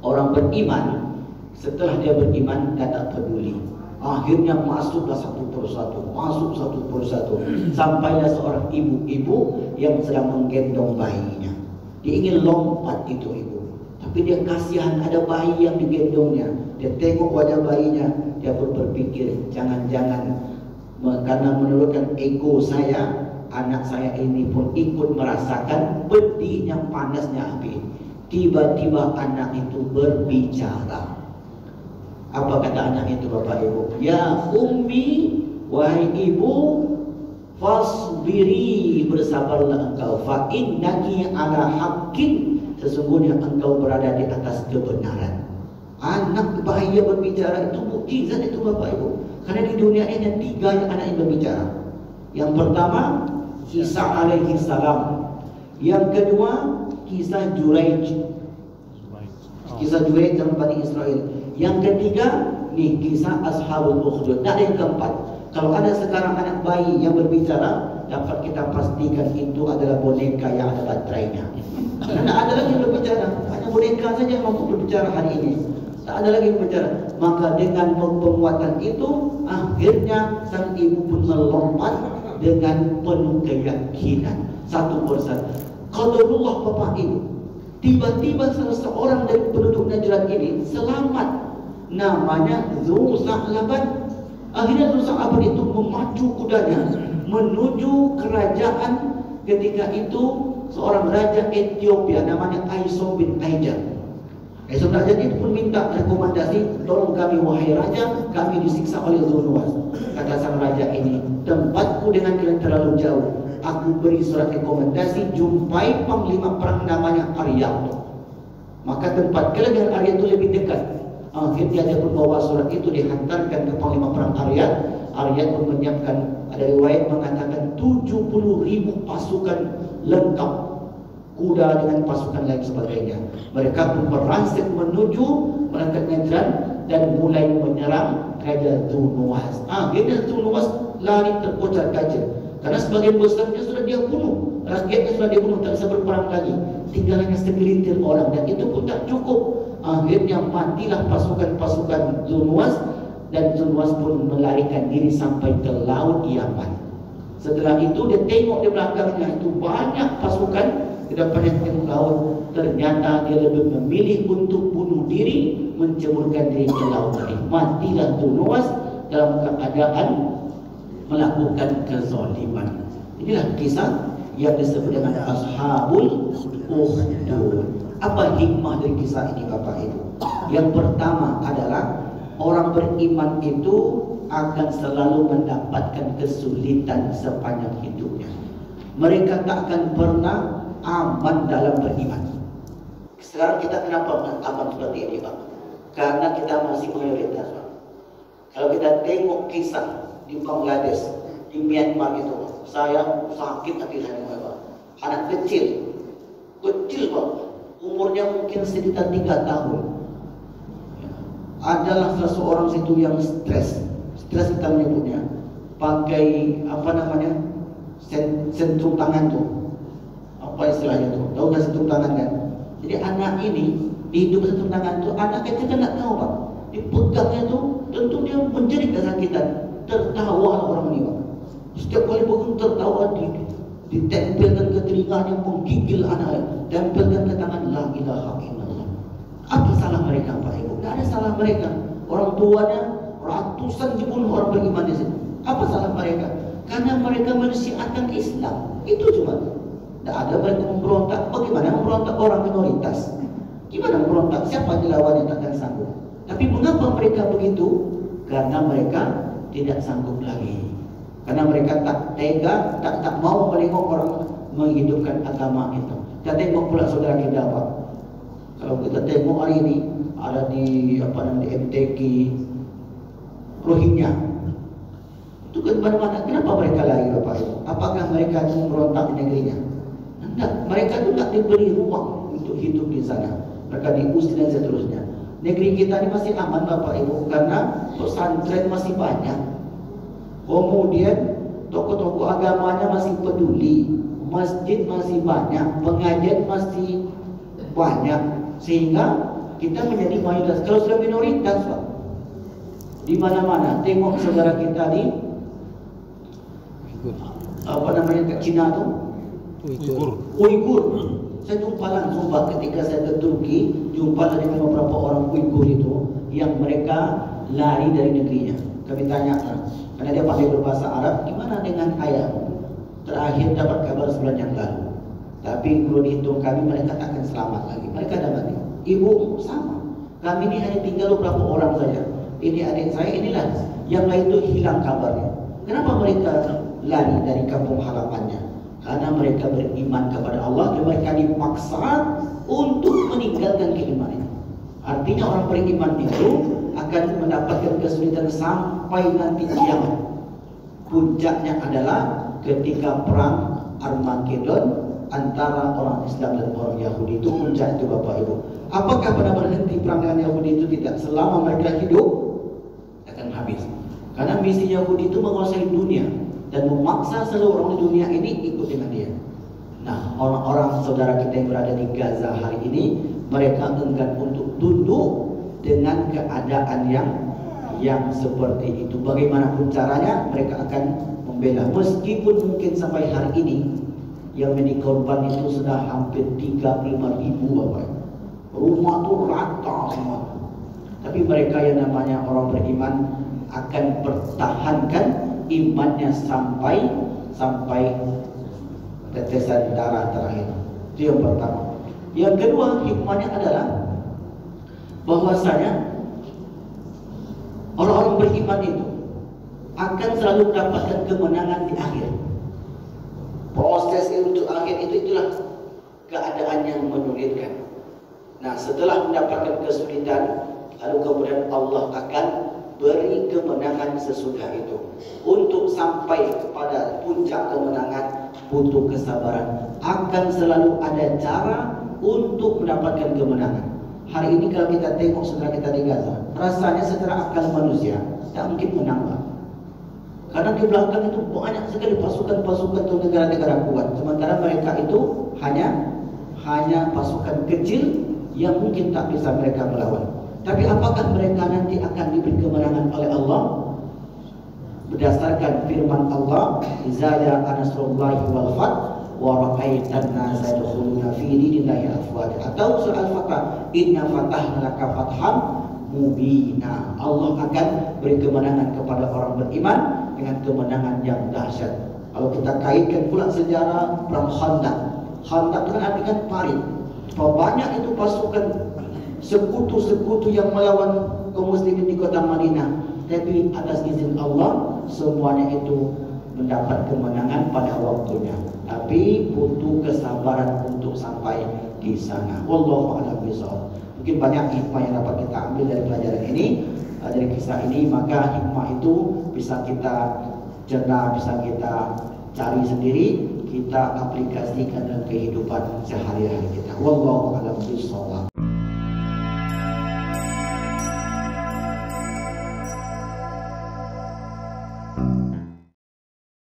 S1: Orang beriman, setelah dia beriman, tidak peduli. Akhirnya masuklah satu persatu, masuk satu persatu. Sampailah seorang ibu-ibu yang sedang menggendong bayinya. Dia ingin lompat itu ibu, tapi dia kasihan ada bayi yang digendongnya. Dia tengok wajah bayinya, dia pun berpikir, jangan-jangan karena menurutkan ego saya, anak saya ini pun ikut merasakan pedihnya panasnya api. Tiba-tiba anak itu berbicara. Apa kata anak itu Bapak Ibu? Ya ummi, wahai ibu, fasbiri, bersabarlah engkau, fa innaki ala haqqin, sesungguhnya engkau berada di atas kebenaran. Anak bayi yang berbicara itu mukjizat itu Bapak Ibu. Karena di dunia ini ada 3 anak yang berbicara. Yang pertama Isa alaihi salam. Yang kedua kisah Juraij. Kisah Juraij dalam Bani Israel. Yang ketiga nih kisah Ashabul Ukhdud. Nah, yang keempat, kalau ada sekarang anak bayi yang berbicara, dapat kita pastikan itu adalah boneka yang ada baterainya. Karena ada lagi yang berbicara, hanya boneka saja yang mampu berbicara hari ini. Tak ada lagi yang berbicara. Maka dengan penguatan itu, akhirnya sang ibu pun melompat dengan penuh keyakinan. Satu persatu. Qadarullah Bapak Ibu. Tiba-tiba salah seorang dari penduduk Najran ini selamat. Namanya Dzulza'laban. Akhirnya Dzulza'laban itu memacu kudanya menuju kerajaan. Ketika itu seorang raja Ethiopia namanya Aisom bin Aijar. Aisom bin Aijar itu pun minta rekomendasi, tolong kami wahai raja, kami disiksa oleh Dzulnuwas. Kata sang raja ini, tempatku dengan kalian terlalu jauh. Aku beri surat rekomendasi, jumpai panglima perang namanya Aryat. Maka tempat kalian dengan Aryat itu lebih dekat. Akhirnya dia pun bawa surat itu dihantarkan ke panglima perang Aryat. Aryat pun menyiapkan, ada riwayat mengatakan 70.000 pasukan lengkap, kuda dengan pasukan lain sebagainya. Mereka pun merangsek menuju berangkat Najran dan mulai menyerang Raja Dzulnuwas. Akhirnya Dzulnuwas lari terkocar kacir karena sebagian besarnya sudah dia bunuh, rakyatnya sudah dia bunuh, tak bisa berperang lagi. Tinggal hanya segelintir orang dan itu pun tak cukup. Akhirnya matilah pasukan-pasukan Dzulnuwas dan Dzulnuwas pun melarikan diri sampai ke laut Yaman. Setelah itu dia tengok di belakangnya itu banyak pasukan di depannya ke laut. Ternyata dia lebih memilih untuk bunuh diri, menceburkan diri ke laut tadi. Matilah Dzulnuwas dalam keadaan melakukan kezaliman. Inilah kisah yang disebut dengan Ashabul Ukhdud. Apa hikmah dari kisah ini Bapak Ibu? Yang pertama adalah orang beriman itu akan selalu mendapatkan kesulitan sepanjang hidupnya. Mereka tak akan pernah aman dalam beriman. Sekarang kita kenapa aman seperti ini Pak? Karena kita masih mayoritas Pak. Kalau kita tengok kisah di Bangladesh, di Myanmar itu, saya sakit hati saya Pak. Anak kecil Pak, umurnya mungkin sekitar 3 tahun. Adalah seseorang situ yang stres kita menyebutnya, pakai apa namanya, sentrum tangan tuh, apa istilahnya tuh, tahu nggak sentrum tangan kan? Jadi anak ini hidup sentrum tangan tuh, anak kecil kan nggak tahu Pak, dipegangnya tuh tentu dia menjerit kesakitan. tertawa orang ini, Pak. Setiap kali bangun tertawa, ditempelkan ke telinganya, menggigil anak, tempelkan ke tangan, la ilaha illallah. Apa salah mereka, Pak Ibu? Tidak ada salah mereka. Orang tuanya ratusan dibunuh orang beriman di sini. Apa salah mereka? Karena mereka mensiarkan Islam. Itu cuma. Tidak ada mereka memberontak. Bagaimana memberontak orang minoritas? Gimana memberontak? Siapa dilawan yang takkan sanggup? Tapi mengapa mereka begitu? Karena mereka tidak sanggup lagi. Karena mereka tak tega, tak mau menengok orang menghidupkan agama itu. Kita tengok pula saudara kita, Pak. Kalau kita tengok hari ini ada di di MTQ Rohingya. Itu ke mana-mana. Kenapa mereka lari, Bapak Ibu? Apakah mereka memberontak di negerinya? Tidak. Mereka juga diberi ruang untuk hidup di sana. Mereka diusir dan seterusnya. Negeri kita ini masih aman, Bapak Ibu, karena pesantren masih banyak. Kemudian tokoh-tokoh agamanya masih peduli, masjid masih banyak, pengajian masih banyak, sehingga kita menjadi mayoritas. Kalau sudah minoritas, Pak, di mana-mana. Tengok saudara kita di Cina tuh, Uighur. Saya jumpa langsung, Pak, ketika saya ke Turki, jumpa dengan beberapa orang Uighur itu yang mereka lari dari negerinya. Kami tanyakan, karena dia pandai berbahasa Arab, gimana dengan ayahmu? Terakhir dapat kabar sebulan yang lalu. Tapi belum dihitung kami, mereka takkan selamat lagi. Mereka dapat. Ibu sama. Kami ini hanya tinggal beberapa orang saja. Ini adik saya, inilah. Yang lain itu hilang kabarnya. Kenapa mereka lari dari kampung halamannya? Karena mereka beriman kepada Allah dan mereka dipaksa untuk meninggalkan keimanan. Artinya orang beriman itu akan mendapatkan kesulitan sampai nanti kiamat. Puncaknya adalah ketika perang Armageddon antara orang Islam dan orang Yahudi. Itu puncak itu, Bapak Ibu. Apakah pernah berhenti perang dengan Yahudi? Itu tidak. Selama mereka hidup akan habis. Karena misi Yahudi itu menguasai dunia dan memaksa seluruh orang di dunia ini ikut dengan dia. Nah, orang-orang saudara kita yang berada di Gaza hari ini, mereka enggan untuk tunduk dengan keadaan yang seperti itu. Bagaimanapun caranya, mereka akan membela. Meskipun mungkin sampai hari ini yang menjadi korban itu sudah hampir 35.000, Bapak. Rumah itu rata semua. Tapi mereka yang namanya orang beriman akan pertahankan imannya sampai tetesan darah terakhir. Itu yang pertama. Yang kedua, hikmahnya adalah bahwasanya orang-orang beriman itu akan selalu mendapatkan kemenangan di akhir. Proses untuk akhir itulah keadaan yang menyulitkan. Nah, setelah mendapatkan kesulitan, lalu kemudian Allah akan beri kemenangan sesudah itu. Untuk sampai kepada puncak kemenangan butuh kesabaran. Akan selalu ada cara untuk mendapatkan kemenangan. Hari ini kalau kita tengok saudara kita di Gaza, rasanya secara akal manusia tak mungkin menang, Pak. Karena di belakang itu banyak sekali pasukan-pasukan untuk negara-negara kuat. Sementara mereka itu hanya pasukan kecil yang mungkin tak bisa mereka melawan. Tapi apakah mereka nanti akan diberi kemenangan oleh Allah? Berdasarkan firman Allah, "Idza ja'a nasrullahi wal fath wa ra'aitan nasa yadkhuluna fi dinillahi afwaja." Atau surah Al-Fatah, "Inna fatahna laka fatham mubina." Allah akan beri kemenangan kepada orang beriman dengan kemenangan yang dahsyat. Kalau kita kaitkan pula sejarah perang Khandaq. Khandaq itu kan artinya parit. Banyak itu pasukan sekutu-sekutu yang melawan kaum muslimin di kota Madinah. Tapi atas izin Allah semuanya itu mendapat kemenangan pada waktunya. Tapi butuh kesabaran untuk sampai di sana. Wallahu a'lam bishawab. Mungkin banyak hikmah yang dapat kita ambil dari pelajaran ini, dari kisah ini. Maka hikmah itu bisa kita cerna, bisa kita cari sendiri, kita aplikasikan dalam kehidupan sehari-hari kita. Wallahu a'lam bishawab.